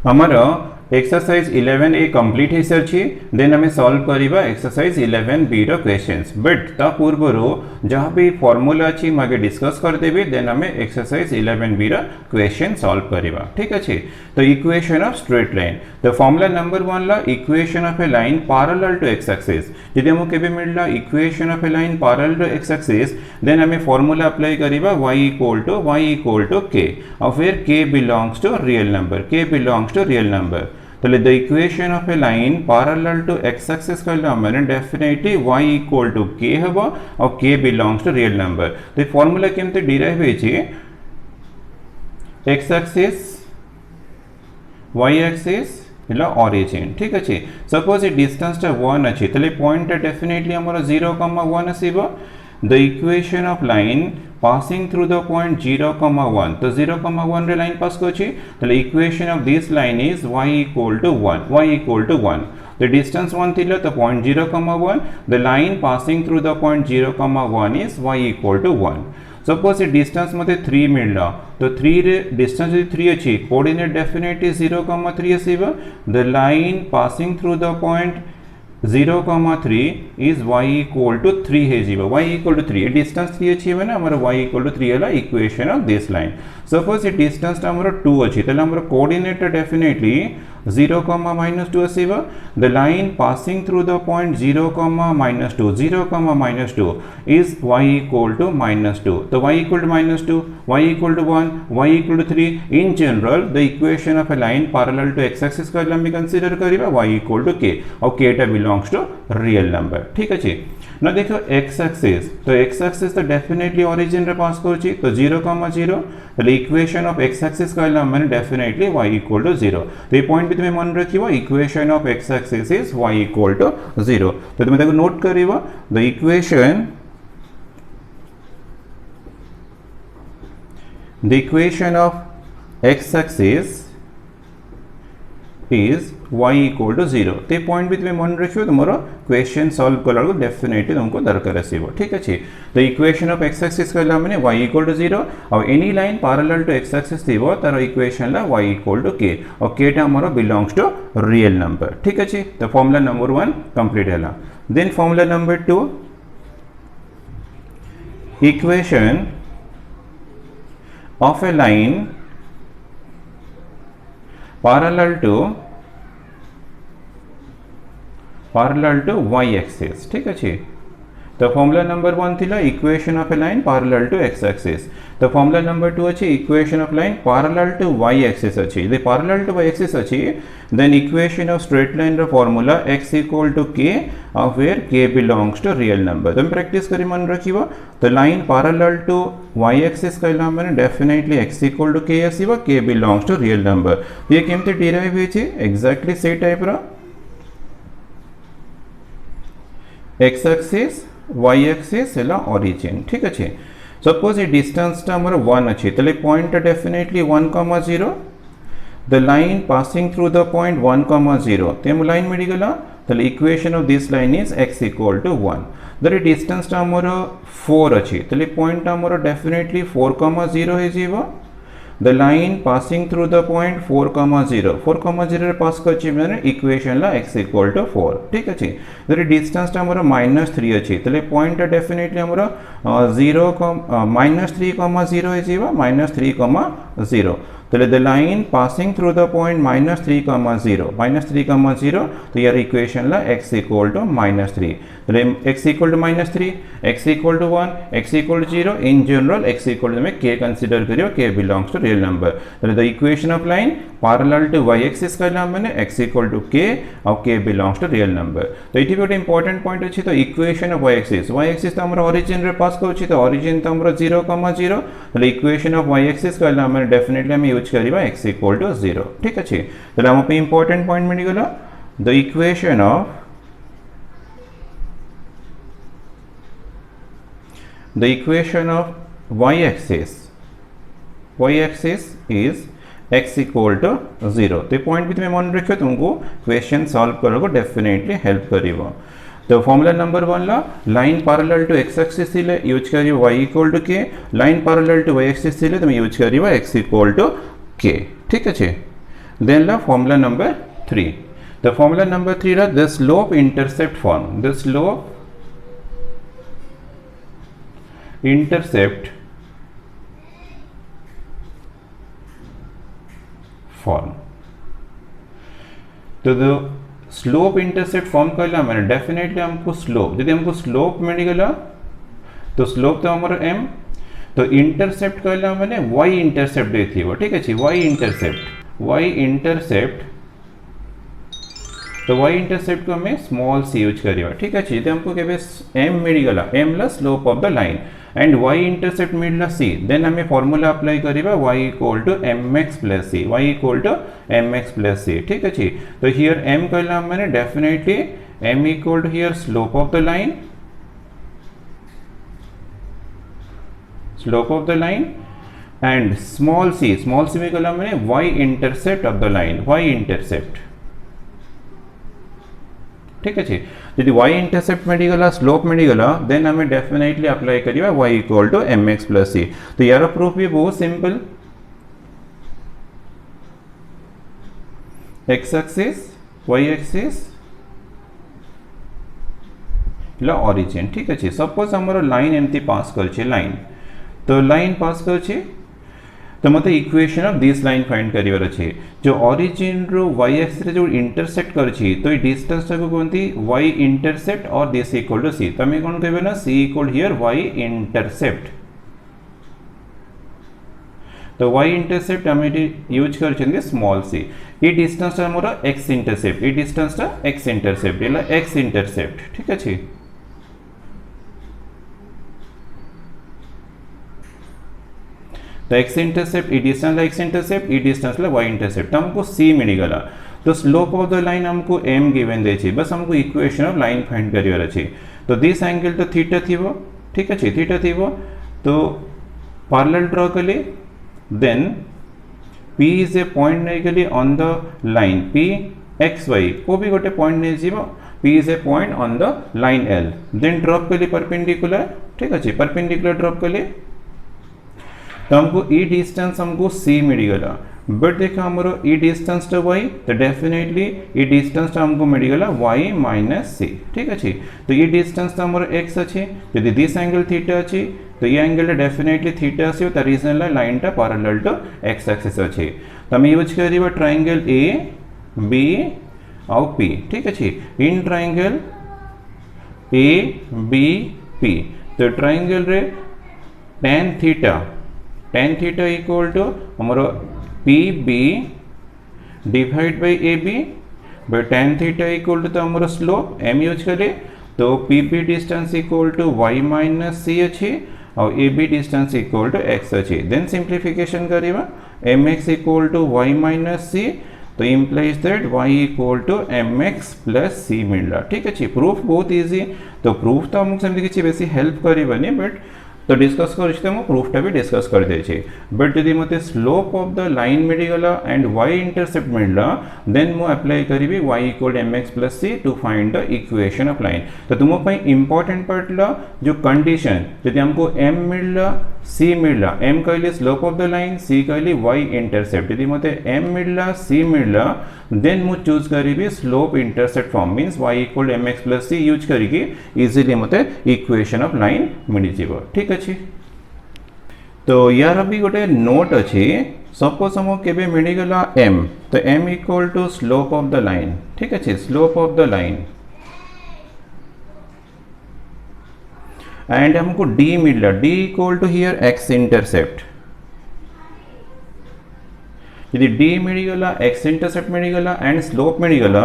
आमर एक्सरसाइज 11 ए कंप्लीट हो सारी देन आम सॉल्व करवा एक्सरसाइज 11 बी रो क्वेश्चंस बट ता पूर्वर जहाँ भी फॉर्मूला अच्छी मुझे डिस्कस करदेवी देन आम एक्सरसाइज 11 बी रो क्वेश्चन सॉल्व करवा ठीक अच्छे। तो इक्वेशन ऑफ स्ट्रेट लाइन तो फॉर्मूला नंबर 1 ला equation of a line parallel to x axis जदि हमको केबे मिलला equation of a line parallel to x axis then आम फॉर्मूला अप्लाई करवा y इक्वल टू k और फिर k belongs to real number तो the equation of a line parallel to x axis कहला मैंने definitely y equal to k हबो और k belongs to real number. तो ये फॉर्मूला केमते डिराइव होइछि एक्स एक्सिस y एक्सिस इला ओरिजिन ठीक अच्छे। सपोज ए डिस्टेंस टा 1 अछि तले पॉइंट डेफिनेटली हमर 0,1 आसीबो the equation of line passing through the point 0,1 तो 0,1 रे लाइन पास करछि तले equation of this line is y equal to 1 the distance 1 थिला तो point 0,1 the line passing through the point 0,1 is y equal to 1। Suppose ये distance मते 3 मिलला तो 3 रे डिस्टेंस जो 3 अछि कोऑर्डिनेट डेफिनेटली 0,3 आसीबो the line passing through the point 0,3 is y equal to 3 है जीवा y equal to 3 डिस्टेंस 3 अच्छी है ना हमारा y equal to 3 है ला equation of this line. Suppose ये डिस्टेंस टा हमारा 2 अच्छी तले हमारा कोऑर्डिनेट डेफिनेटली 0,-2 आसीबो the line passing through the point 0,-2 is y equal to -2 तो y equal to -2 y equal to 1 y equal to 3 in general the equation of a line parallel to x axis का हम consider करिबा y equal to k और k टा belongs to real number ठीक अछि ना। देखो x एक्सिस तो x एक्सिस तो डेफिनेटली ओरिजिन रे पास करछि तो 0,0 तो इक्वेशन ऑफ x एक्सिस कहला माने डेफिनेटली y इक्वल टू 0 तो ये पॉइंट भी तुम्हें मन रखिबो equation of x axis is y equal to 0 तो तुम्हें देखो नोट करिबो the equation of x axis is y equal to 0 ते पॉइंट भी तुम्हें मन रखियो तुमरो क्वेश्चन सॉल्व करला डेफिनेटली तुमको दरकार आसीबो ठीक अछि। The equation of x axis कहला माने y equal to 0 और any line parallel to x axis थिबो तार इक्वेशन ला y equal to k और k टा हमरो बिलोंग्स टू रियल नंबर ठीक अछि। तो फार्मूला नंबर 1 कंप्लीट हैला then formula number 2 equation of a line parallel to y axis ठीक अच्छे। तो फॉर्मूला नंबर 1 थिला equation of a line parallel to x axis तो फॉर्मूला नंबर 2 अछि equation of line parallel to y axis अछि the parallel to y axis अछि then equation of straight line रो formula x equal to k और फिर k belongs to real number तुम practice करी मन रखिबो तो line parallel to y axis कहला माने definitely x equal to k आसीबो k belongs to real number ये केमते डिराइव होय छै एग्जैक्टली से टाइप रो x एक्सिस y एक्सिस एला ओरिजिन ठीक अच्छे। सपोज ये डिस्टेंस टा हमर 1 अछि तले point definitely 1,0 the line passing through the point 1,0 तेम लाइन मिली गला तले equation of this line is x equal to 1 the distance टा हमर 4 अछि तले पॉइंट टा हमर डेफिनेटली 4,0 हे जीवो the line passing through the point 4,0 रे पास करछि माने इक्वेशन ला x इक्वल टू 4 ठीक अछि। द डिस्टेंस टा हमर -3 अछि तले पॉइंट डेफिनेटली हमर 3,0 हे जीवा -3,0 तले the line passing through the point -3,0 तो यार इक्वेशन ला x इक्वल टू -3 तले x equal to -3 x equal to 1 x equal to 0 in general x equal to में k कंसीडर करियो k belongs to real number तले the equation of line parallel to y axis कहला माने x equal to k और k belongs to real number. तो इठी गोटे important point अछि तो इक्वेशन ऑफ y एक्सिस तो हमर ओरिजिन रे पास करछि तो ओरिजिन तो हमर 0,0 तले इक्वेशन ऑफ y एक्सिस कहला माने डेफिनेटली हम यूज करिबा x इक्वल टू 0 ठीक अछि। तले हम पे इंपोर्टेंट पॉइंट मिल गेला the equation of y axis is x equal to 0 तो पॉइंट भी तुम्हें मन रखियो तुमको क्वेश्चन सॉल्व करने को डेफिनेटली हेल्प करिवो। तो फॉर्मूला नंबर 1 ला line parallel to x axis थिले यूज करियो y equal to k line parallel to y axis थिले तुम यूज करियो x इक्वल टू k ठीक अछि। देन ला formula number 3 the formula number 3 ला the slope intercept form the slope intercept form तो द स्लोप इंटरसेप्ट फॉर्म कहला मैंने डेफिनेटली हमको स्लोप यदि हमको स्लोप मिलगला तो स्लोप तो हमारा m तो इंटरसेप्ट कहला मैंने y इंटरसेप्ट देती है ठीक है y इंटरसेप्ट तो y इंटरसेप्ट को हमें स्मॉल c यूज करिए ठीक है यदि हमको केवल m मिलगला m ला slope of the line and y intercept मिलला c देन हमें फॉर्मूला अप्लाई करिबा y equal to mx plus c y equal to mx plus c ठीक है तो हियर m कहला मैंने definitely m equal to here slope of the line and small c में कहला मैंने y intercept of the line y intercept ठीक है यदि y इंटरसेप्ट मिलगला स्लोप मिलगला देन हमें डेफिनेटली अप्लाई करिए y equal to mx plus c तो यार प्रूफ भी बहुत simple x axis y axis ला ओरिजिन ठीक है सपोज हमर लाइन एमती पास कर लाइन तो लाइन पास कर तो मत equation of this line find करिवर अछि जो ओरिजिन रो y एक्सिस जो इंटरसेक्ट करछि तो डिस्टेंस को कोनती y इंटरसेप्ट और दिस इक्वल टू c तमे कोन कहबे ना c equal here y intercept तो y इंटरसेप्ट हम यूज करछन स्मॉल c ये डिस्टेंस हमरो x इंटरसेप्ट ये डिस्टेंस x इंटरसेप्ट एला x इंटरसेप्ट ठीक अछि तो x इंटरसेप्ट ई डिस्टेंस x इंटरसेप्ट ई डिस्टेंस y इंटरसेप्ट हमको c मिलगला तो स्लोप ऑफ द लाइन हमको m गिवन दे छी बस हमको इक्वेशन ऑफ लाइन फाइंड करिवर अछि तो दिस एंगल तो थीटा थीबो ठीक है थीटा थीबो तो पैरेलल ड्रॉ कले then p is a point नै गली on the line p xy को भी गोटे पॉइंट नै जीवो p is a point on the line l then drop कले परपेंडिकुलर ठीक है परपेंडिकुलर ड्रॉप कले तो हमको ई डिस्टेंस हमको c मिलगला बट देखा हमरो ई डिस्टेंस तो y तो डेफिनेटली ई डिस्टेंस हमको मिलगला y माइनस c ठीक है तो ये डिस्टेंस तो हमरो x अछि यदि दिस एंगल थीटा अछि तो ये एंगल डेफिनेटली थीटा अछि त रीजन लाइन टा पैरेलल टू x एक्सिस अछि तो हम यूज करिबा ट्रायंगल a b और p ठीक है in triangle a b p तो ट्रायंगल रे tan theta इक्वल टू हमारो PB divide by AB by tan theta equal to तो हमारो स्लोप m यूज करे तो PB distance equal to y minus c अछि और AB distance equal to x अछि देन सिंप्लीफिकेशन करिबा mx equal to y minus c तो implies that y equal to mx plus c मिलला ठीक अछि प्रूफ बहुत इजी तो प्रूफ तो हमको समझ के बेसी हेल्प करिबनी बट तो डिस्कस करछते हम प्रूफटा भी डिस्कस कर दे छी बट यदि मते स्लोप ऑफ द लाइन मिलगला एंड y इंटरसेप्ट मिलला देन मु अप्लाई करिबी y equal mx plus c to find the equation of line तो तुम पई इंपोर्टेंट पार्ट ला जो कंडीशन यदि हमको m मिलला c मिलला m कहली slope of the line c कहली y इंटरसेप्ट यदि मते m मिलला c मिलला देन मु चूज करिबी slope intercept form means y equal mx plus c use करिके इजीली मते इक्वेशन ऑफ लाइन मिल जिवो ठीक अछि तो यार अभी गोटे नोट अछि सपोज हम केबे मिलगला m तो m equal to slope of the line ठीक अछि slope of the line and हमको d मिलला d equal to here x intercept यदि d मिलगला x इंटरसेप्ट मिलगला एंड स्लोप मिलगला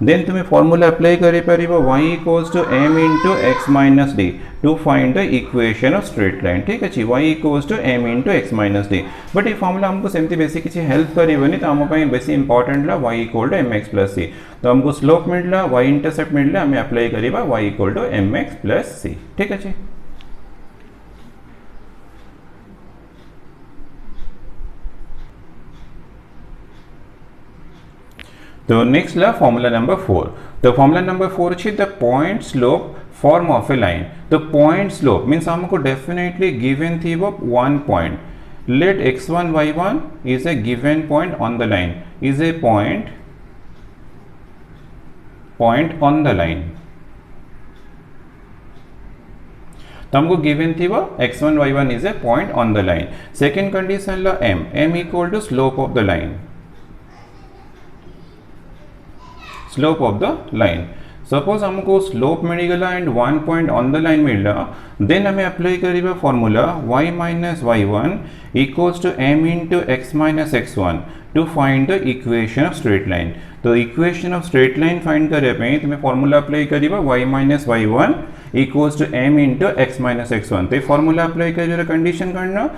देन तुम्हें फार्मूला अप्लाई करि परिबो y equals to m into x minus d to find the equation of straight line ठीक अछि y equals to m into x minus d but ये formula हमको सेमती बेसी किछि हेल्प करिबनी तो हम पई बेसी इंपोर्टेंट ला y equal to mx plus c तो हमको स्लोप मिलला y इंटरसेप्ट मिलला हमें अप्लाई करिबा y equal to mx plus c ठीक अछि तो नेक्स्ट ला फॉर्मूला नंबर 4 तो फॉर्मूला नंबर 4 अछि the point slope form of a line तो पॉइंट स्लोप मींस हमको डेफिनेटली गिवन थी वो one point let x1 y1 is a given point on the line, is a point on the line. तो हमको given थी वो x1 y1 is a point on the line. Second condition ला m equal to slope of the line, slope of the line. Suppose हमको slope मिलगला and one point on the line मिलला, then हमें apply करिबा formula y minus y1 equals to m into x minus x1 to find the equation of straight line. तो equation of straight line find करे पे तुम्हें formula apply करिबा y minus y1 equals to m into x minus x1. तो formula apply कर condition करना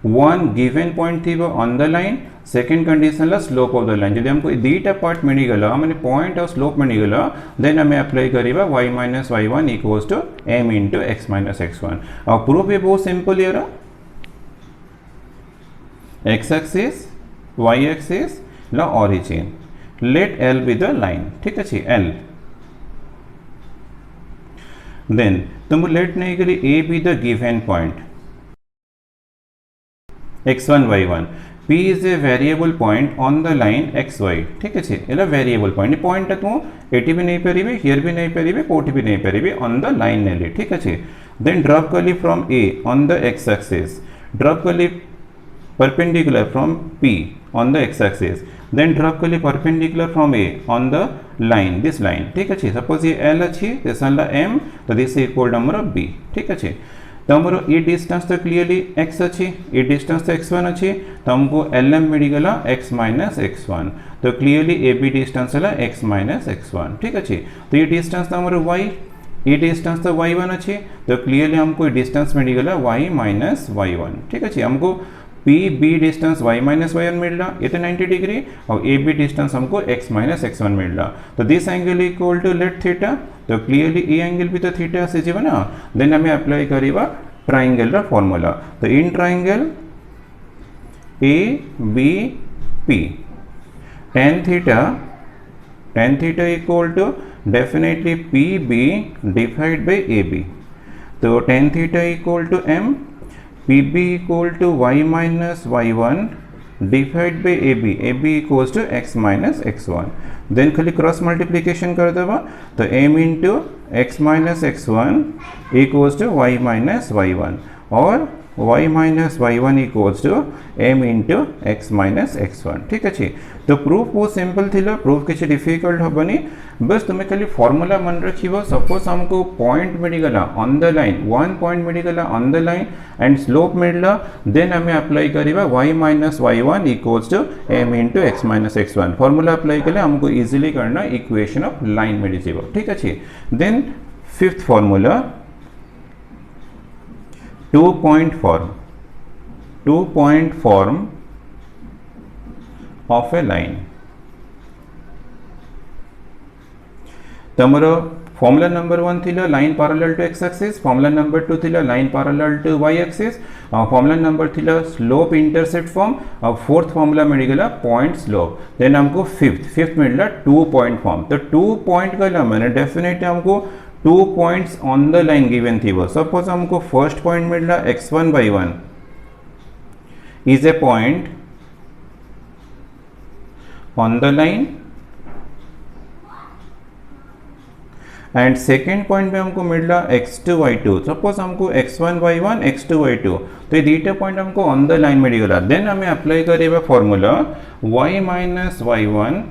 one given point थी वो on the line, second condition ला स्लोप ऑफ द लाइन. जब हमको दीटा पार्ट मिलगला मैंने पॉइंट और स्लोप मिलगला, देन हमें अप्लाई करिबा y minus y1 equals to m into x minus x1. और प्रूफ ये बहुत सिंपल है. x एक्सिस y एक्सिस ला origin, let l be the line. ठीक है l. देन तुम लेट नहीं करी a be the given point x1 y1. p is a variable point on the line xy. ठीक है एला वेरिएबल पॉइंट पॉइंट तुम एटी भी नहीं पारिबे, हियर भी नहीं पारिबे, कोठी भी नहीं पारिबे ऑन द लाइन नेली. ठीक है. देन ड्रॉप करली from a on the x axis, drop करली perpendicular from p on the x axis, then drop करली perpendicular from a on the line, this line. ठीक है. सपोज ये l अच्छी दिस ला m, तो this equal number of b. ठीक है. तो हमरो ये डिस्टेंस तो क्लियरली x अच्छी, ये डिस्टेंस तो x1 अच्छी, तो हमको lm मिलगला x माइनस x1. तो क्लियरली ए बी डिस्टेंस है x माइनस x1. ठीक है. तो ये डिस्टेंस तो हमारे y, ये डिस्टेंस तो y1 अच्छी, तो क्लियरली हमको डिस्टेंस मिलगला y माइनस y1. ठीक है. हमको P B distance y minus y1 मिल रहा, ये तो 90 डिग्री, और ए बी डिस्टेंस हमको x माइनस x1 मिल रहा. तो this angle equal to let theta, तो क्लियरली ए एंगल भी तो थीटा से जीव ना. देन हमें अप्लाई करिबा ट्राइंगल रा फॉर्मूला. तो in triangle A B P tan theta equal to definitely P B divide by A B. तो tan theta equal to m, PB equal to y minus y1 divided by AB equals to x minus x1. Then खाली cross multiplication कर देवा, तो m into x minus x1 equals to y minus y1, और y minus y1 equals to m into x minus x1. ठीक है. तो proof बहुत simple थी, प्रूफ किसी डिफिकल्ट हेनी. बस तुम्हें खाली फॉर्मूला मन रखिए. सपोज हमको पॉइंट मिलगला on the line, one point मिलगला on the line and slope मिलला, देन हमें अप्लाई करिबा y minus y1 equals to m into x minus x1. Formula apply करें हमको इजीली करना इक्वेशन ऑफ लाइन मिल जाए. ठीक है. Then fifth formula two point form of a line. तमरो फॉर्मूला नंबर 1 थिला line parallel to x axis, formula number 2 थिला line parallel to y axis, और फॉर्मूला नंबर थिला स्लोप इंटरसेप्ट फॉर्म, और fourth formula मिलगला पॉइंट स्लोप. देन हमको fifth मिलला 2 point form. तो 2 पॉइंट गला मैंने डेफिनेटली हमको 2 points on the line given थी. वो सपोज हमको फर्स्ट पॉइंट मिल रहा x1 by 1 is a point on the line, and second point पे हमको मिल रहा x2 y2. सपोज हमको x1 y1 x2 y2, तो ये दीटा पॉइंट हमको ऑन द लाइन मिलेगा. देन हमें अप्लाई करेगा formula y minus y1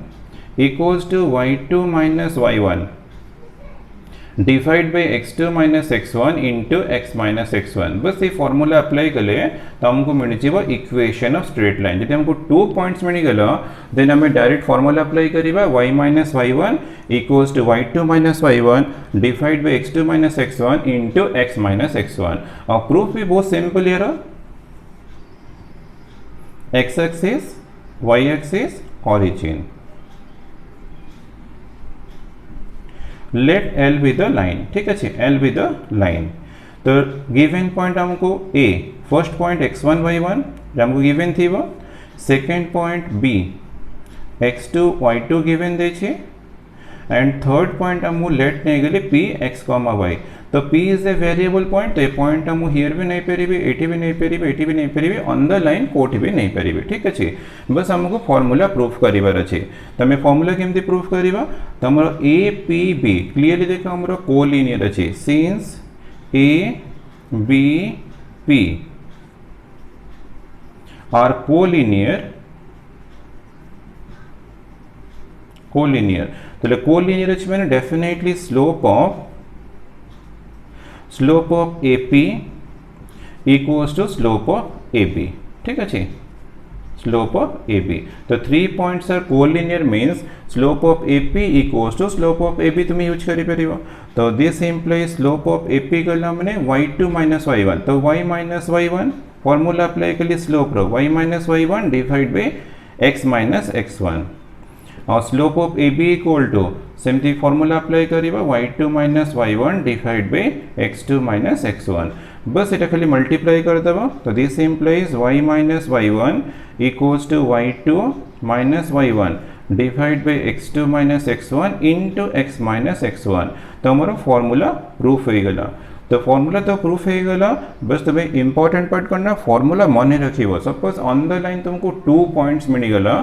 equals to y2 minus y1 divide by x2 minus x1 into x minus x1. बस ये फॉर्मूला अप्लाई करें तो हमको मिल जाए इक्वेशन ऑफ स्ट्रेट लाइन. यदि हमको 2 पॉइंट्स मिलगला, देन हमें डायरेक्ट फॉर्मूला अप्लाई करिबा y minus y1 equals to y2 minus y1 divide by x2 minus x1 into x minus x1. और प्रूफ भी बहुत सिंपल है. x axis y axis origin, let L be the line. ठीक है. L be the line. तो given point हमको A, first point x1 y1 हमको given थी वो, second point B x2 y2 given दे छे, एंड थर्ड पॉइंट आमु late नहीं गली पी एक्स कॉमा वाई तो p is a variable point तो ये पॉइंट आमु हियर भी नहीं पारिबे एठी भी नहीं पारिबे एठी भी नहीं पारिबे ऑन द लाइन कोठी भी नहीं पारिबे ठीक अछि बस हमको फार्मूला प्रूफ करिवार अछि तमे फार्मूला केमती प्रूफ करिवा तमरो a p b क्लियरली देखो हमरो कोलिनियर अछि since a b p are collinear तो कोलिनियर अछि माने definitely slope of AP equals to slope of AB ठीक है slope of AB तो 3 points are collinear means slope of AP equals to slope of AB तुम्हें use करी परिवा तो this implies slope of AP करना मैंने y2 minus y1 तो y minus y1 formula apply कर लिए स्लोप रो y minus y1 divide by x minus x1 और slope of AB equal to सेमती फॉर्मूला अप्लाई करिबा y2 minus y1 divide by x2 minus x1 बस एटा खाली multiply कर देबा तो this implies y minus y1 equals to y2 minus y1 divide by x2 minus x1 into x minus x1 तो हमरो formula proof हो गला तो फार्मूला तो प्रूफ हो गला बस तुम्हें इंपोर्टेंट पार्ट करना फार्मूला मन रखिबो सपोज ऑन द लाइन तुमको 2 पॉइंट्स मिल गला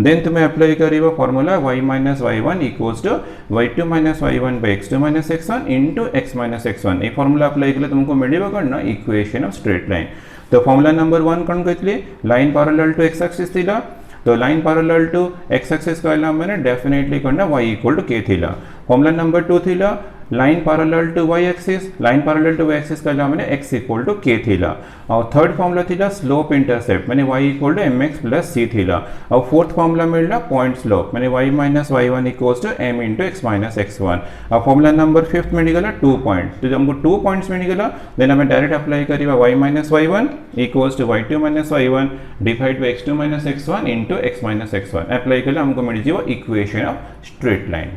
देन तुम्हें अप्लाई करिबो formula y minus y1 equals to y2 minus y1 by x2 minus x1 into x minus x1 ये फार्मूला अप्लाई करले तुमको मिलिबो करना इक्वेशन ऑफ स्ट्रेट लाइन तो फार्मूला नंबर 1 कौन कहतले line parallel to x axis थिला तो line parallel to x axis कहला मैंने डेफिनेटली करना y इक्वल टू k थिला फार्मूला नंबर 2 थिला line parallel to y axis कहला मैंने x इक्वल टू k थिला और थर्ड फार्मूला थिला स्लोप इंटरसेप्ट मैंने y equal to mx plus c थिला और फोर्थ फार्मूला मिलला पॉइंट स्लोप मैंने y minus y1 equals to m into x minus x1 और फार्मूला नंबर 5 मिल गला 2 पॉइंट तो जब हमको 2 पॉइंट्स मिल गला देन हमें डायरेक्ट अप्लाई करिबा y minus y1 equals to y2 minus y1 divide by x2 minus x1 into x minus x1 apply करले हमको मिल जिवो equation of straight line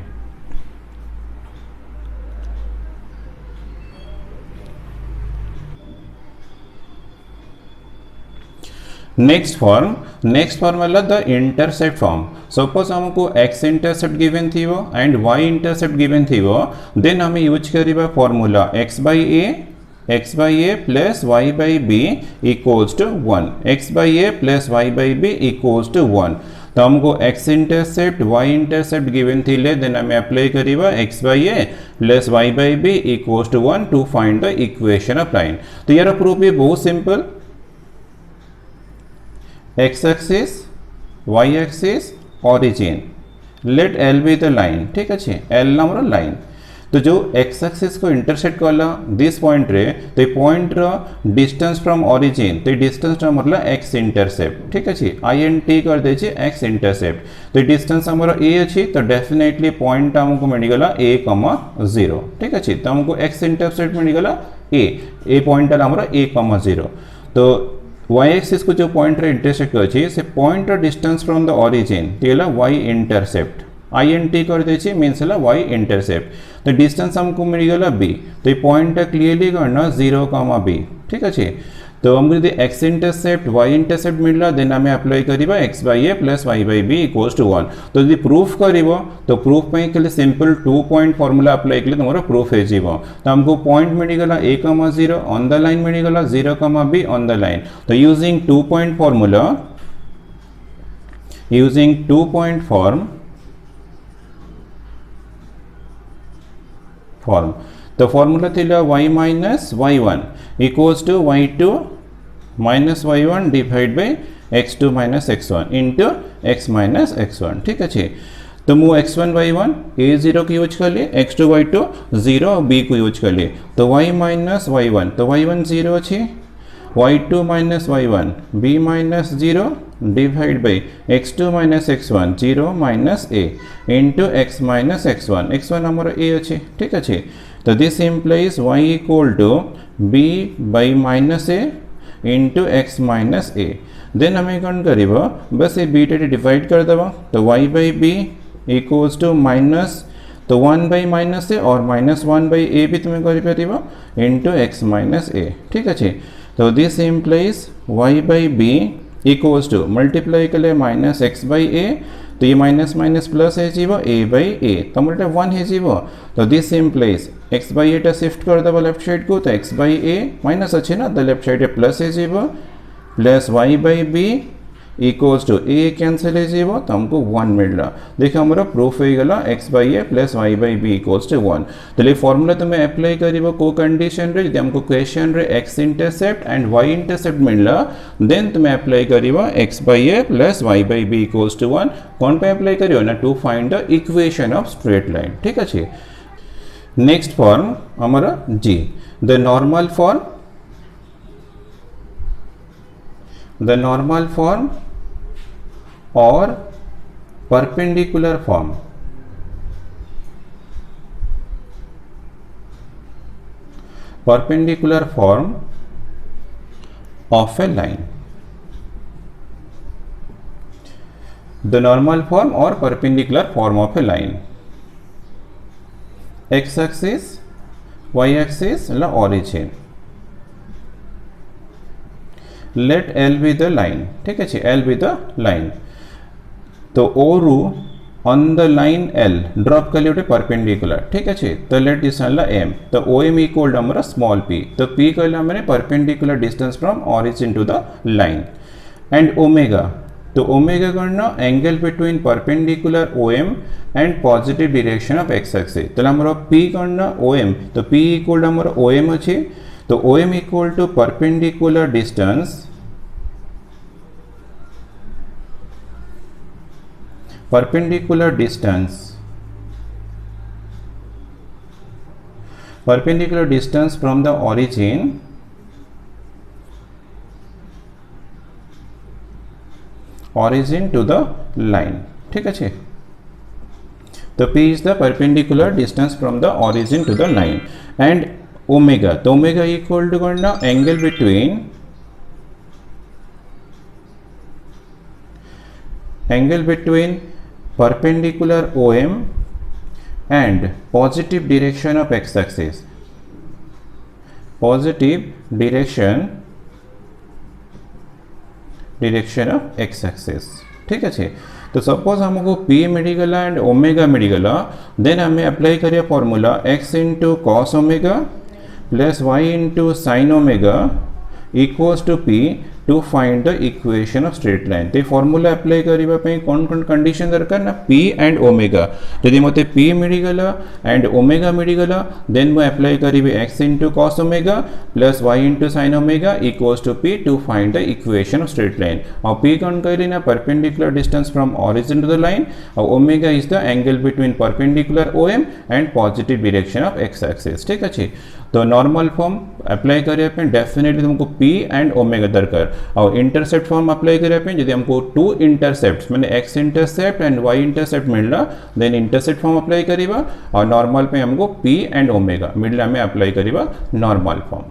next form वाला द इंटरसेप्ट फॉर्म सपोज हमको x intercept given थी वो and y intercept given थी वो देन हमें यूज करिबा formula x by a plus y by b equals to 1 x by a plus y by b equals to 1 तो हमको x intercept y intercept given थी ले देन हमें apply करिबा x by a plus y by b equals to 1 to find the equation of line तो यार proof भी बहुत simple x axis y axis origin let L be the line ठीक अच्छे L नंबर लाइन तो जो x axis को intersect करला दिस पॉइंट रे तो पॉइंट रो डिस्टेंस फ्रॉम ओरिजिन तो डिस्टेंस रा मतलब x इंटरसेप्ट ठीक अच्छे int कर दे छी x इंटरसेप्ट तो डिस्टेंस हमरो a अछि तो डेफिनेटली पॉइंट हमको मिल गला a, 0 ठीक अच्छे तो हमको x इंटरसेप्ट मिल गला a पॉइंट हमरो a, 0 तो y एक्सिस को जो पॉइंट रे इंटरसेक्ट करछि से point distance from the origin तेला y इंटरसेप्ट int कर देछि मींस ला y इंटरसेप्ट तो डिस्टेंस हमको मिल गला b तो ये पॉइंट क्लियरली करना 0, b ठीक अछि तो हमको यदि x इंटरसेप्ट y इंटरसेप्ट मिलला देन हमें अप्लाई करिबा x by a plus y by b equals to 1 तो यदि प्रूफ करिवो तो प्रूफ पे के लिए सिंपल 2 पॉइंट फार्मूला अप्लाई करले तमरो प्रूफ हे जीवो तो हमको पॉइंट मिल गला a, 0 ऑन द लाइन मिल गला 0, b ऑन द लाइन तो using 2 point formula using 2 point form तो फार्मूला थिला y minus y1 equals to y2 minus y1 divide by x2 minus x1 into x minus x1 ठीक अच्छे तो मु x1 y1 a0 को use कर लिए x2 y2 0 b को यूज कर लिए तो y minus y1 तो y1 0 अच्छे y2 minus y1 b minus 0 divide by x2 minus x1 0 minus a into x minus x1 हमारा a अच्छे ठीक अच्छे तो this implies y equal to b by minus a into x minus a then हमें कौन करिबा बस ये b टे डिवाइड कर देबा तो y by b equals to minus तो 1 by माइनस a और माइनस 1 by a भी तुम्हें करि परिबा into x minus a ठीक अच्छे तो this implies y by b equals to multiply कर ले माइनस x by a तो ये माइनस माइनस प्लस है जीव ए बै ए तुम 1 है जीव तो this implies x by Etah shift कर देव लेफ्ट साइड को तो एक्स बै ए माइनस अच्छे ना तो लेफ्ट साइड प्लस है जीव plus y by b equals to a cancel हो तो हमको 1 मिल रहा देखो हमारा प्रूफ हो गला x by a plus y by b equals to 1 तो ये फॉर्मूला तुम्हें अप्लाई कर को कंडीशन रे यदि हमको क्वेश्चन रे x intercept and y intercept मिलला देन तुम्हें अप्लाई कर x by a plus y by b equals to 1 कौन पे अप्लाई करियो ना to find the equation of straight line ठीक अच्छे। नेक्स्ट फॉर्म हमारा जी द नॉर्मल फॉर्म और perpendicular form of a line, the normal form or perpendicular form of a line, x axis y axis origin, let L be the line ठीक है L be the line तो ओ रू on the line L drop कर लियो perpendicular ठीक है तो late this M तो O M equal to हमारा स्मॉल पी तो पी कहला मैंने perpendicular distance from origin to the line and omega तो ओमेगा करना angle between perpendicular O M and positive direction of x axis तो हमारा p करना ओ एम तो पी इक्वल टू हमारा ओ एम अच्छे तो O M equal to perpendicular distance perpendicular distance from the origin to the line ठीक है तो P is the perpendicular distance from the origin to the line and omega तो omega equal to करना angle between perpendicular OM and positive direction of x axis of x axis ठीक है तो सपोज हमको P मिल गला एंड ओमेगा मिल गला then हमें अप्लाई करिए formula x into cos omega plus y into sine omega equals to P to find the equation of straight line तो फॉर्मूला अप्लाई करबा पे कौन कौन कंडीशन दरकार ना P एंड ओमेगा यदि मते P मिली गला एंड ओमेगा मिली गला देन मैं अप्लाई करिबे x into cos omega plus y into sine omega equals to P to find the equation of straight line और P कौन कहली ना perpendicular distance from origin to the line और omega is the angle between perpendicular OM and positive direction of x axis ठीक है तो normal form apply करिए पे डेफिनेटली तुमको P एंड ओमेगा दरकार और इंटरसेप्ट फॉर्म अप्लाई करिए पे यदि हमको टू इंटरसेप्ट मैंने x intercept and y intercept मिलला देन इंटरसेप्ट फॉर्म अप्लाई करिबा और नॉर्मल पे हमको P एंड ओमेगा मिलला में अप्लाई करिबा नॉर्मल फॉर्म।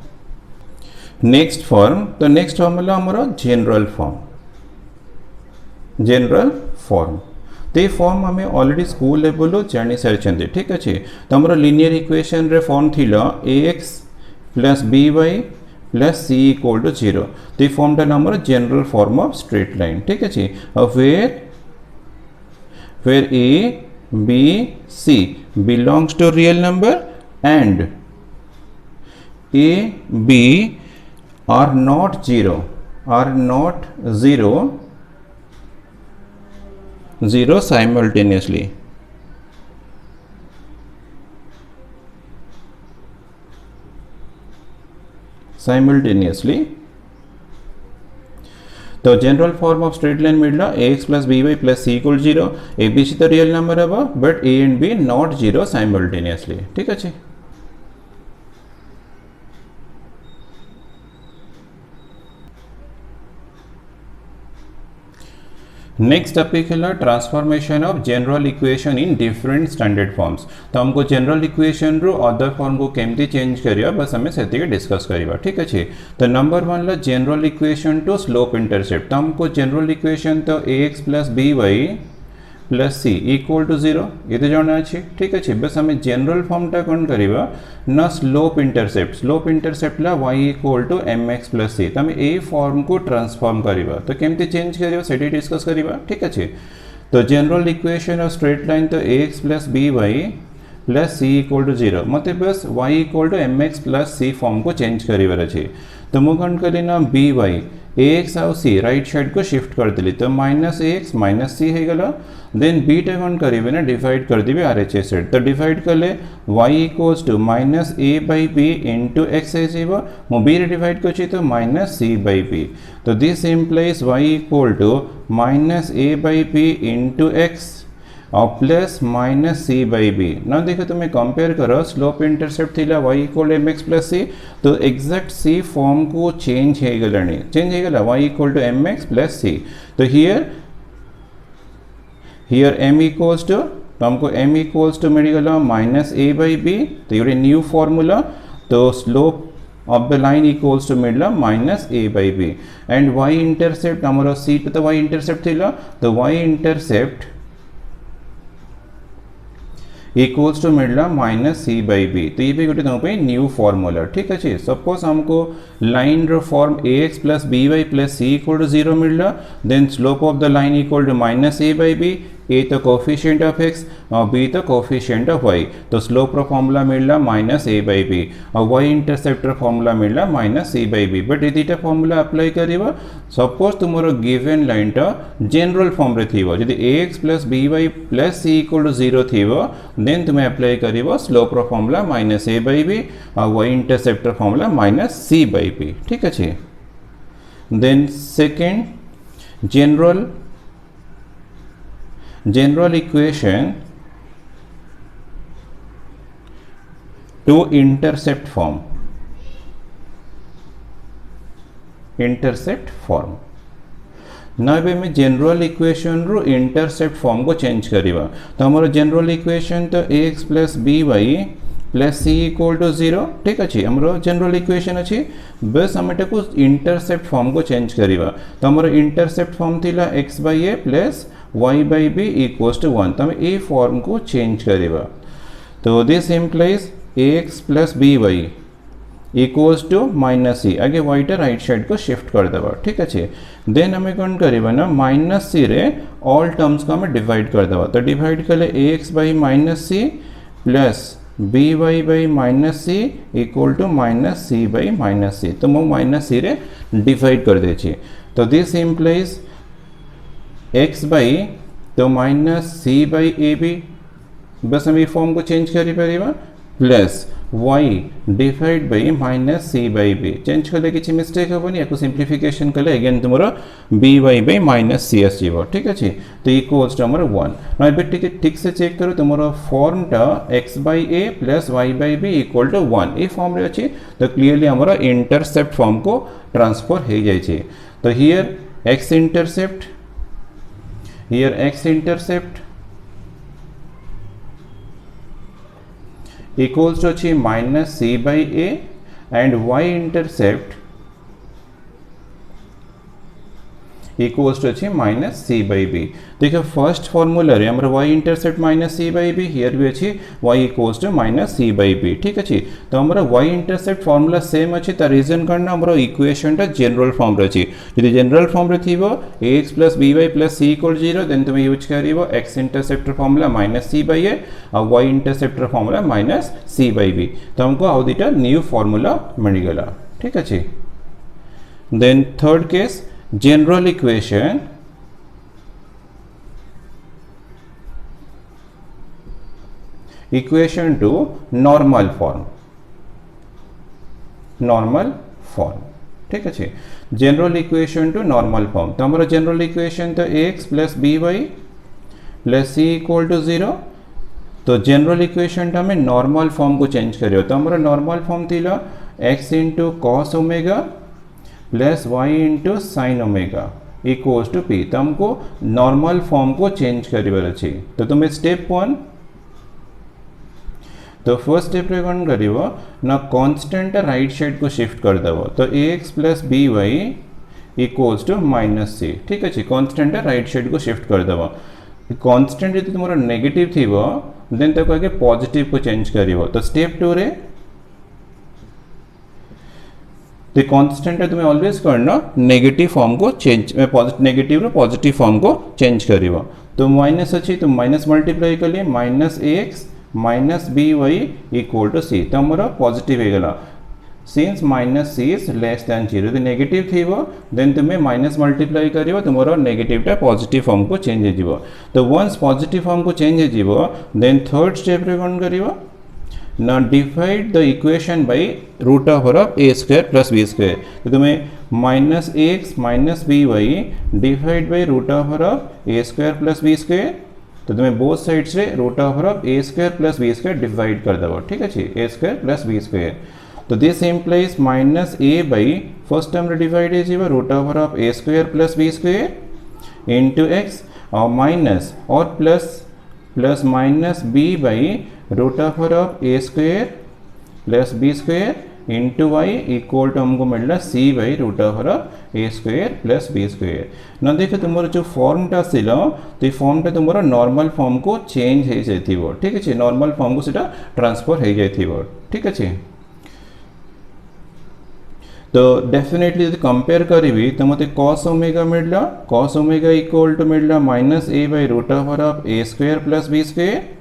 नेक्स्ट फॉर्म तो नेक्स्ट फॉर्मूला हमारा जनरल फॉर्म तो ये फॉर्म हमें ऑलरेडी स्कूल लेवल जानी सारी ठीक अच्छे तो हमारा लीनियर इक्वेशन रे फॉर्म थी ax plus by plus c equal to 0 तो ये फॉर्म था हमारा general form of straight line ठीक अच्छे where a b c belongs to real number and a b are not zero simultaneously तो general form of straight line मिलला ax plus by plus c equal 0 a b c तो real number है but a and b not 0 simultaneously ठीक है next topic है transformation of general equation in different standard forms तो हमको general equation रू other form को केमती चेंज करिया बस हमें से डिस्कस करिया ठीक है तो नंबर वन ला general equation to slope intercept तो हमको जनरल इक्वेशन तो ax plus by plus c equal to 0 ये तो जाना अच्छे ठीक है बस हमें जनरल फॉर्मटा कौन करिबा ना स्लोप इंटरसेप्ट ला y equal to mx plus c तो हमें ए फॉर्म को ट्रांसफॉर्म करिबा तो केमती चेंज करिबा सेठी डिस्कस करिबा ठीक है तो general equation of straight line तो ax plus b y plus c equal to 0 मत बस y equal to m x plus c form को चेंज कर तो मुझे कौन कली ना बी वाई ए एक्स आउ सी राइट साइड को शिफ्ट कर देली तो minus a x minus c हो गला देन बीटा कौन करेंगे ना डिवाइड कर देवी आर एच एस सेट तो डिवाइड कले y equals to minus A by b into x हो बी डिवाइड कर तो माइनस सी बाई बी तो this implies y equal to minus A by b into x और plus minus c by B ना देखो तुम्हें compare करो slope intercept थी y equal m x plus c तो एक्जाक्ट सी फॉर्म को change हो गला y equal to m x plus c तो हियर m इक्वल्स टू तो हमको m इक्वल्स टू मिल गला माइनस ए बाई बी तो ये न्यू फॉर्मूला तो slope of the line equals to मिलला minus A by b and y intercept हमारा c तो y इंटरसेप्ट थी तो y इंटरसेप्ट इक्वल्स टू मिलला माइनस सी बाई बी तो ये भी गोटे तुम न्यू फॉर्मूला ठीक अच्छे सपोज हमको लाइन रो form a x plus b y plus c equal to 0 मिलला then slope of the line equal to minus A by b a तो कोफिशिएंट ऑफ एक्स और बी तो कोफिशिएंट ऑफ वाई तो slope रो formula मिलला minus A by b और y इंटरसेप्टर formula मिलला minus c by b but ये दुटा फॉर्मूला अप्लाई करिबा सपोज तुमरो गिवन लाइन टा जनरल फॉर्म रे थीबो यदि a x plus b y plus c equal to 0 थीबो देन तुम्हें अप्लाई करिबो स्लोप रो formula minus A by b और वाई इंटरसेप्टर formula minus c by b ठीक अच्छे then second general equation to intercept form ना में जनरल इक्वेशन रो इंटरसेप्ट फॉर्म को चेंज करिबा तो हमारा जनरल इक्वेशन तो ax plus b y plus c equal to 0 ठीक अच्छे हमारा जनरल इक्वेशन अच्छी बस हम को इंटरसेप्ट फॉर्म को चेंज करिबा तो हमारा इंटरसेप्ट फॉर्म थिला x by a plus y by b equals to 1 तो हम ए फॉर्म को चेंज करिबा तो this implies ax plus b y equals to minus c आगे y टा राइट साइड को शिफ्ट कर देबा ठीक अच्छे देन हमें कौन करिबा ना माइनस सी रे ऑल टर्म्स को हमें डिवाइड कर देबा तो डिवाइड कले ax by minus c plus b y by minus c equal to minus c by minus c तो मो माइनस सी रे डिवाइड कर दे तो दिस इम्प्लाइज x बाई तो minus c by A b बस हम ये फॉर्म को चेंज करी पारिबा plus y divide by minus c by b change कले किसी मिस्टेक हेबनी या सिंप्लिफिकेशन कले अगेन तुमरो b y by minus C S जीव ठीक अच्छे तो इक्वल्स टू हमर 1 ना ए ठीक से चेक करो तुमरो फॉर्म टा x by a plus y by b equal to 1 ए फॉर्म रे अछि तो क्लियरली हमरो इंटरसेप्ट फॉर्म को ट्रांसफर हो जाय छे तो here x intercept here x intercept equals to अच्छी minus c by a and y intercept equals to अच्छी माइनस सी बाई बी देखो फर्स्ट फॉर्मूला रे हमारा y intercept minus c by b here भी अच्छी y equals to minus c by b ठीक अच्छी तो हमारा y इंटरसेप्ट फॉर्मूला सेम अच्छी तो रीजन करना हमारा इक्वेशन टा जनरल फॉर्म रे अच्छी यदि जनरल फॉर्म रे थीबो ax plus by plus c equal 0 then तुम यूज करिवो x इंटरसेप्टर formula minus c by a और y इंटरसेप्टर formula minus c by b तो हमको आउ दुटा न्यू फॉर्मूला मिल गला ठीक अच्छी then third case general equation to normal form ठीक अच्छे general equation to normal form तो हमारा जनरल इक्वेशन तो ax plus b y plus c equal to 0 तो जनरल इक्वेशन हमें नॉर्मल फॉर्म को चेंज करियो तो हमारा नॉर्मल फॉर्म थिला x into cos omega plus y into sine omega equals to p तो हमको नॉर्मल फॉर्म को चेंज करिबार अछि तो तुम्हें स्टेप 1 तो फर्स्ट स्टेप रे कौन करिवो ना कांस्टेंट राइट साइड को शिफ्ट कर देबो तो ax plus b y equals to minus c ठीक अच्छे कांस्टेंट राइट साइड को शिफ्ट कर देबो कांस्टेंट यदि तुमरो नेगेटिव थीबो देन तको आगे पॉजिटिव को चेंज करिवो तो स्टेप 2 रे तो कांस्टेंट तुम्हें ऑलवेज करना नेगेटिव फॉर्म को चेंज नेगेटिव रो पॉजिटिव फॉर्म को चेंज करिवो तो माइनस अच्छी तो माइनस मल्टीप्लाई कले minus x minus b y equal to c तो आमर पॉजिटिव हो गला since minus c is less than 0 यदि नेगेटिव थी देन तुम्हें माइनस मल्टीप्लाई कर तुम नेगेटिवटा पॉजिटिव फॉर्म को चेंज हो तो वंस पॉजिटिव फॉर्म को चेंज हो देन थर्ड स्टेप रे कौन कर now divide the equation by root over of a square plus b square तो तुम्हें minus x minus b y divide by root over of A square plus B square तो तुम्हें both side से root over of A square plus B square divide कर दो ठीक है a square plus B square तो this implies minus A by first term divide है root over of A square plus B square into x और minus और plus minus B by root over of A square plus B square into Y equal to हमको मिलना C by root over of A square plus B square ना देखो तुम जो फॉर्मटा आसिल तो ये फॉर्मटा तुम नॉर्मल फॉर्म को चेंज हो जाइथिबो ठीक है नॉर्मल फॉर्म को सेटा ट्रांसफर हो जाइथिबो ठीक है तो डेफिनेटली यदि कंपेयर करी तो मत कॉस ओमेगा मिलला कॉस ओमेगा इक्वल टू मिलला minus A by root over of A square plus B square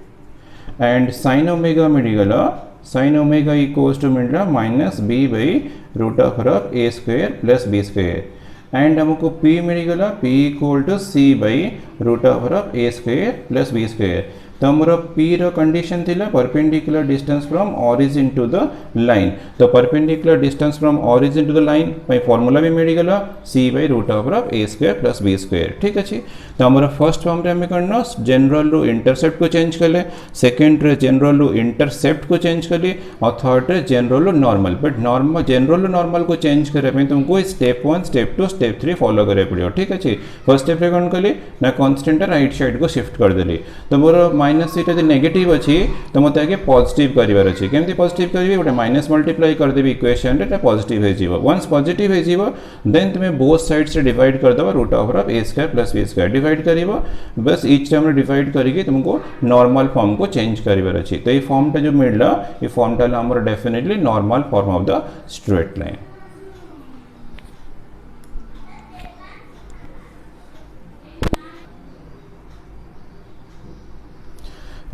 and sine omega मिलगला साइन ओमेगा इक्वल्स टू मिलला minus B by root over of A square plus B square and हमको P मिलगला P equal to C by root over of A square plus B square तो हमर P रो condition थिला perpendicular distance from origin to the line तो perpendicular distance from origin to the line पई formula भी मिल गला c by root over of a square plus b square ठीक अछि तो हमर फर्स्ट फॉर्म रे हमें करनो जनरल रो इंटरसेप्ट को चेंज करले सेकंड रे जनरल रो इंटरसेप्ट को चेंज करले और थर्ड रे जनरल रो नॉर्मल बट नॉर्मल जनरल रो नॉर्मल को चेंज करे पे तुमको स्टेप 1 स्टेप 2 स्टेप 3 फॉलो करे पड़ियो ठीक अछि फर्स्ट स्टेप रे कोन करले ना कांस्टेंट राइट साइड को शिफ्ट कर देली तो मोर माइनस सीटा यदि नेगेटिव अच्छी तो मत आगे पॉजिटिव करार अच्छे केमती पॉजिटिव करी गोटे माइनस मल्टीप्लाई करदेवी इक्वेशन रे पॉजिटिव हो वंस पॉजिटिव हो देन तुम्हें बोथ साइड से डिवाइड कर दो root over of A square plus B square divide कर बस ईच टाइम डिवाइड करके तुमको नॉर्मल फॉर्म को चेंज करार अच्छे तो ये फॉर्मटा जो मिलला ये फॉर्मटा आमर definitely normal form of the straight line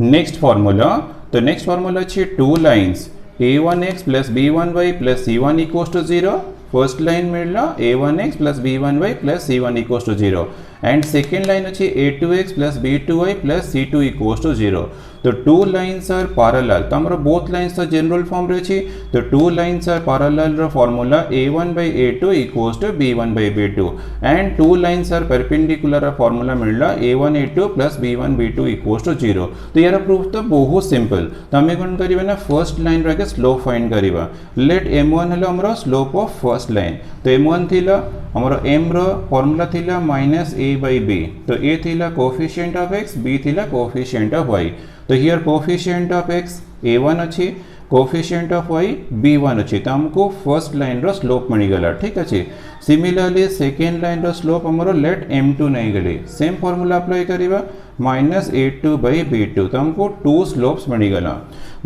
next formula तो नेक्स्ट फार्मूला अच्छी two lines a1x plus b1y plus c1 equals to 0 first line मिलला a1x plus b1y plus c1 equals to 0 and second line अच्छी a2x plus b2y plus c2 equals to 0 तो two lines are parallel तो हमारा both lines तो general form रही तो two lines are parallel रो formula a1 by a2 equals to b1 by b2 and two lines are perpendicular formula मिलला a1 a2 plus b1 b2 equals to 0 तो यार proof तो बहुत simple तो हमें कौन करिबा ना फर्स्ट लाइन रे स्लोप फाइंड करिबा लेट m1 हलो हमरो स्लोप ऑफ फर्स्ट लाइन तो m1 थिला हमरो m रो फार्मूला थिला माइनस a by b तो a थिला कोएफिशिएंट ऑफ x b थिला कोएफिशिएंट ऑफ y तो here coefficient of x a1 अच्छी कोएफिशिएंट ऑफ y b1 अच्छी तो हमको फर्स्ट लाइन रो स्लोप मिल गला ठीक अच्छे सिमिलरली सेकेंड लाइन रो स्लोप हमरो लेट m2 नहीं गली सेम फार्मूला अप्लाई करिबा माइनस a2 by b2 तो हमको टू स्लोप्स मिल गला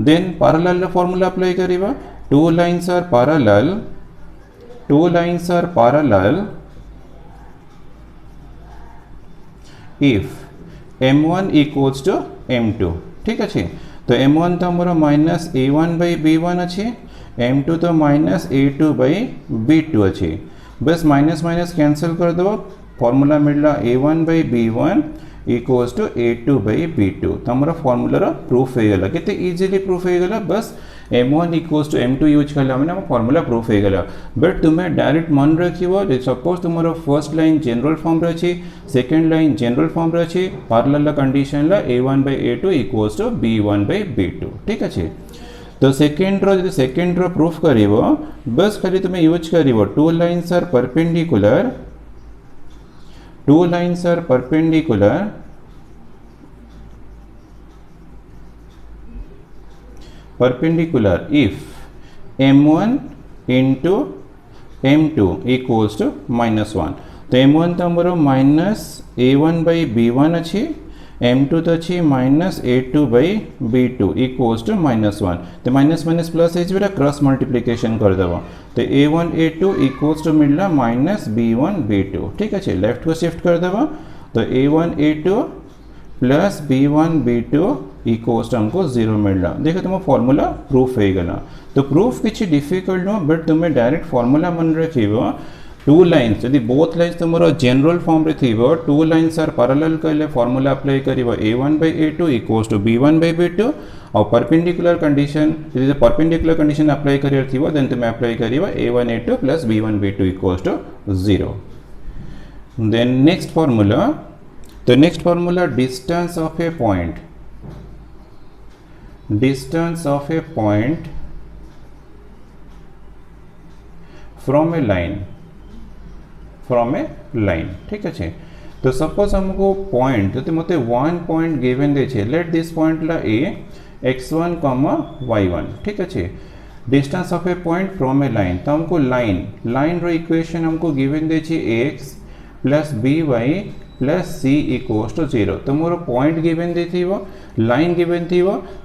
देन पैरेलल रो फार्मूला अप्लाई करिबा two lines are parallel if m1 equals to m2 ठीक अच्छे तो m1 तो हमारा माइनस a1 by b1 अच्छे m2 तो माइनस a2 by b2 अच्छे बस माइनस माइनस कैंसिल कर दो फॉर्मूला मिलला a1 by b1 equals to a2 by b2 तो हमारा फॉर्मूला प्रूफ हो गला कितने इजीली प्रूफ हो गला बस m1 equals to m2 use कर मैंने फॉर्मूला प्रूफ हो गला बट तुम्हें डायरेक्ट मन रखिए सपोज तुम्हारा फर्स्ट लाइन जनरल फॉर्म रही सेकेंड लाइन जनरल फॉर्म रही पैरेलल कंडीशन ला a1 by a2 equals to b1 by b2 ठीक अच्छे तो सेकेंड रो प्रूफ कर बस खाली तुम्हें यूज कर two lines are perpendicular if m1 into m2 equals to -1 तो m1 तो हमारा माइनस a1 by b1 अच्छी m2 तो अच्छी minus a2 by b2 equals to -1 तो माइनस माइनस प्लस है क्रॉस मल्टीप्लिकेशन कर देव तो a1 a2 इक्वल्स टू मिलना माइनस b1 b2 ठीक है लेफ्ट को शिफ्ट कर देव तो a1 a2 plus b1 b2 equals to हमको 0 मिलला। देखो तुम फॉर्मूला प्रूफ हो गला। तो प्रूफ किसी डिफिकल्ट नुह, बट तुम्हें डायरेक्ट फॉर्मूला मन रखिबो। टू लाइन्स यदि बोथ लाइन्स तुम जनरल फॉर्म रे थिबो, टू लाइन्स आर पैरेलल कहले फॉर्मूला अप्लाई करिवो a1 by a2 equals to b1 by b2। और परपेंडिकुलर कंडीशन यदि परपेंडिकुलर कंडीशन अप्लाई करियर थिबो देन तुम अप्लाई करिवो a1 a2 plus b1 b2 equals to 0। Then next formula, तो next formula distance of a point, distance of a point from a line, from a line. ठीक अच्छे। तो सपोज हमको पॉइंट तो मत वन पॉइंट गिवन दे, लेट दिस पॉइंट ला ए x1, y1। ठीक अच्छे। Distance of a point from a line, तो हमको लाइन लाइन रो इक्वेशन हमको गिवन दे ax plus by plus c equals to 0। तो मोर पॉइंट गिवन दे लाइन गिवन थी,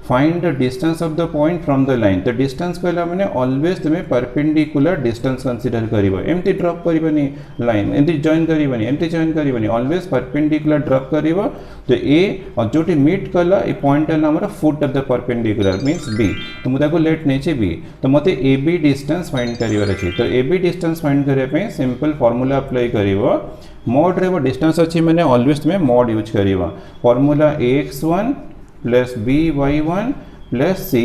find the distance of the point from the line. तो डिस्टेंस कहला मैंने ऑलवेज तुम्हें परपेंडिकुलर डिस्टेंस कंसीडर करिवो, एमती ड्रॉप करिवनी लाइन, एमती जॉइन करिवनी, एमती जॉइन करिवनी, ऑलवेज परपेंडिकुलर ड्रॉप करिवो। तो ए और जोटी मीट कला ए पॉइंट है हमर foot of the perpendicular means B. तो मुझे को लेट नेचे बी, तो मते ए बी डिस्टेंस फाइंड करिवर अछि। तो ए बी डिस्टेंस फाइंड करे पे सिंपल फार्मूला अप्लाई करिवो। मोड रे वो डिस्टेंस अच्छी मैंने ऑलवेज तुम्हें मोड यूज करिवा। Formula ax1 plus by1 plus C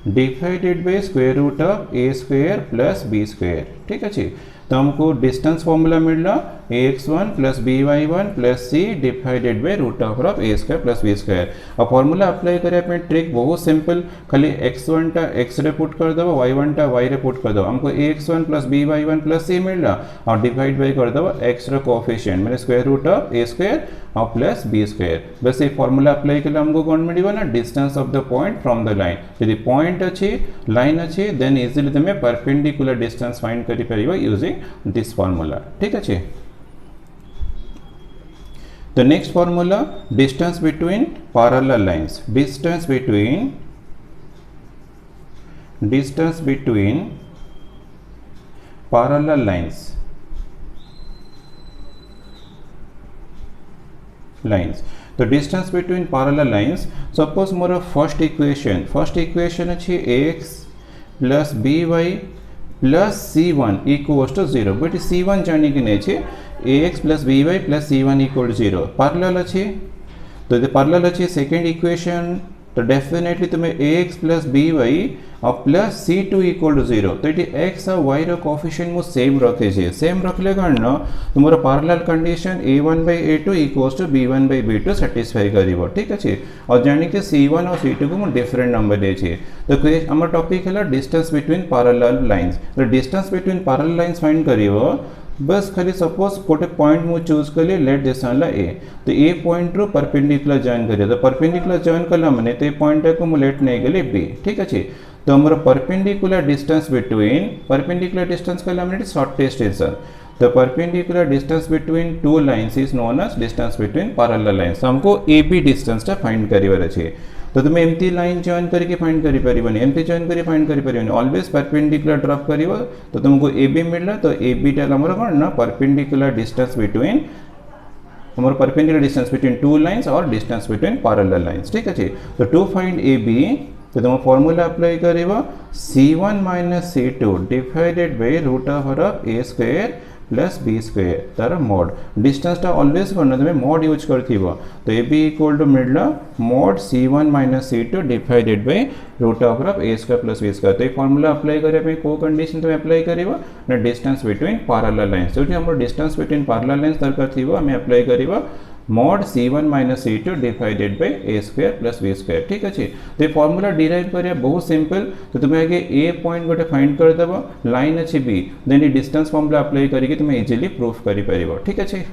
divided by square root of a square plus b square. ठीक अच्छे। तो हमको डिस्टेंस फॉर्मूला मिलना ax1 plus by1 plus C divided by root of a square plus b square. और formula apply करे अपने trick बहुत simple, खाली x1 टा x रे पुट कर दो, y1 टा y रे पुट कर दो, हमको ax1 प्लस by1 प्लस सी मिलना और डिवाइड बाय कर दो x रे कोएफिशिएंट मैंने square root of a square और प्लस b स्क्वायर। बस ये फॉर्मूला अप्लाई कले हमको कौन मिलिबो ना distance of the point from the line. यदि पॉइंट अच्छी लाइन अच्छी देन इजीली तुम्हें परपेंडिकुलर डिस्टेंस फाइंड करि परिबो यूजिंग दिस फॉर्मूला। ठीक अच्छे। The next formula, distance between parallel lines, distance between parallel lines, तो distance between parallel lines, suppose मोर first equation अच्छी ax plus by plus c1 equals to 0, but c1 जाने के नहीं ax plus by plus c1 equal 0 parallel अच्छी। तो ये parallel अच्छी सेकेंड इक्वेशन, तो डेफिनेटली तुम्हें ax प्लस by और प्लस c2 इक्वल टू 0। तो ये x और y रो कोएफिशिएंट मु सेम रखे छे, सेम रखले कारण तुमरो parallel condition a1 by a2 equals to b1 by b2 satisfy करिवो। ठीक अछि। और जानि के c1 और c2 को मु डिफरेंट नंबर दे छे। तो हमर टॉपिक है डिस्टेंस बिटवीन पैरेलल लाइंस। तो distance between parallel lines find करिवो। बस खाली सपोज गोटे पॉइंट मु चूज कली, लेट दिस ला ए। तो ए पॉइंट रो परपेंडिकुलर जॉइन करियो, तो परपेंडिकुलर जॉइन कला माने तो ए पॉइंट को मु लेट नहीं गली बी। ठीक अछि। तो हमर perpendicular distance between, perpendicular distance कला माने shortest distance. The perpendicular distance between two lines is known as distance between parallel lines। हमको AB distance टा फाइंड करिवर अछि। तो तुम एमती लाइन जॉइन करके फाइंड करि परिबनी, एमती जॉइन करि फाइंड करि परिबनी, ऑलवेज परपेंडिकुलर ड्रॉप करिवो। तो तुमको AB मिलला। तो AB टा हमर कोन ना परपेंडिकुलर डिस्टेंस बिटवीन, हमर perpendicular distance between two lines और डिस्टेंस बिटवीन पैरेलल लाइंस। ठीक अछि। तो टू फाइंड AB, तो तुम फॉर्मूला अप्लाई करिवो c1 minus c2 divided by root of a square plus B square तार मोड। डिस्टेंस टा ऑलवेज करना तुम्हें मोड यूज करथिबो। तो ए बी इक्वल टू मिलला mod c1 minus c2 divided by root of a square plus b square. तो ये formula apply करे पे को कंडीशन तुम्हें अप्लाई करिवो ना डिस्टेंस बिटवीन पैरेलल लाइंस। जोटी हमर डिस्टेंस बिटवीन पैरेलल लाइंस दरकार थिबो हमें अप्लाई करिवो mod c1 minus c2 divided by a square plus b square. ठीक अछि। तो फॉर्मूला डिराइव करिया बहुत सिंपल। तो तुम्हें आगे a पॉइंट गोटे फाइंड कर देबो, लाइन अछि b, then distance formula apply करिके तुम्हें इजीली प्रूफ करि परिबो। ठीक अछि।